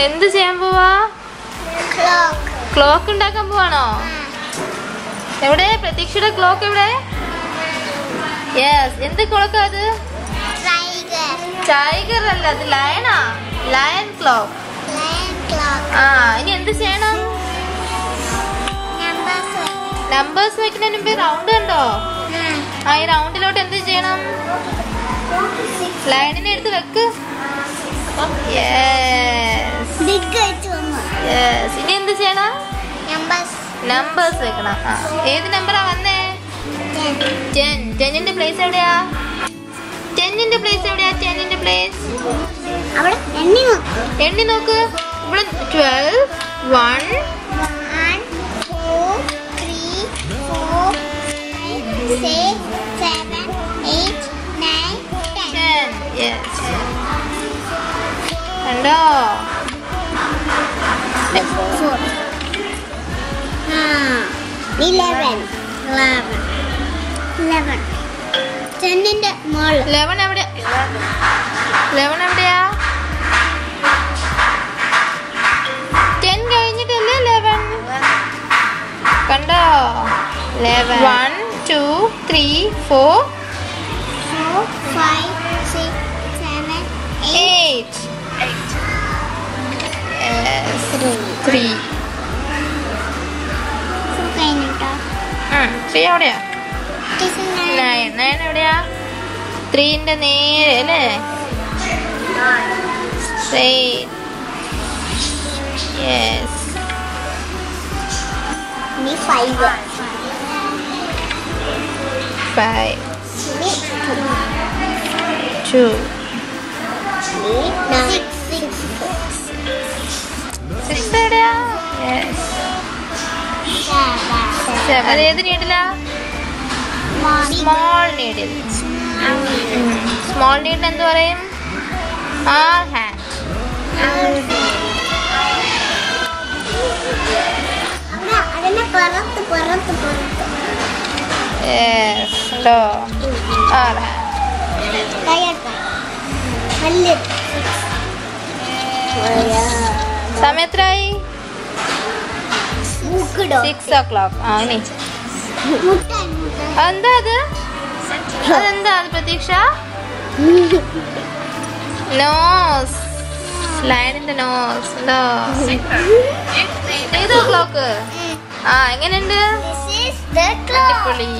എന്ത് ചെയ്യാൻ പോവാ? ക്ലോക്ക് ഉണ്ടാക്കാൻ പോവാണോ? എവിടെ പ്രതീക്ഷയുടെ ക്ലോക്ക് എവിടെ? യെസ്. എന്ത് ക്ലോക്ക് അത്? ടൈഗർ അല്ല, അത് ലയണാ. Lion clock. ആ, ഇനി എന്ത് ചെയ്യണം? നമ്പേഴ്സ് വെക്കുന്നതിന് മുമ്പ് റൗണ്ട് കണ്ടോ? ആ, ഈ റൗണ്ടിലോട്ട് എന്ത് ചെയ്യണം? ലൈനിനെ എടുത്ത് വെക്ക്. ഇനി എന്ത് ചെയ്യണം? നമ്പേഴ്സ് വെക്കണം. ഏത് നമ്പറാ വന്നേ? 10. 10ന്റെ പ്ലേസ് എവിടെയാ? 10ന്റെ പ്ലേസ് എവിടെയാ? 10ന്റെ പ്ലേസ് എണ്ണി നോക്ക്. ഇവിടെ 12, 1, 2, 3, 4, 5, 6, 7, 8, 9, 10. Yes. കണ്ടോ? 11. 10ന്റെ മോൾ 11 എവിടെ? 11 എവിടെയാ? 10 കഴിഞ്ഞിട്ടല്ലേ 11. കണ്ടോ? 11. 1, 2, 3, 4, 5, 6, 7, 8. Yes. 3. 3 എവിടെയാ? 9 എവിടെയാ? 3ന്റെ നേരെ അല്ലേ? Straight. Yes. 5. 2. 6 എവിടെയാ? Yes. 7. അത് ഏത് നീഡിലാ? Small needle. സ്മോൾ നീഡിൽ എന്ത് പറയും? Hour hand. സമയം എത്രയായി? 6 o'clock. ഇനി എന്താ അത്? അതെന്താ അത് പ്രതീക്ഷ? നോസ്. ലയണിന്റെ നോസ് ഉണ്ടോ? ഏതോ ക്ലോക്ക്? എങ്ങനെയുണ്ട്? അടിപൊളി.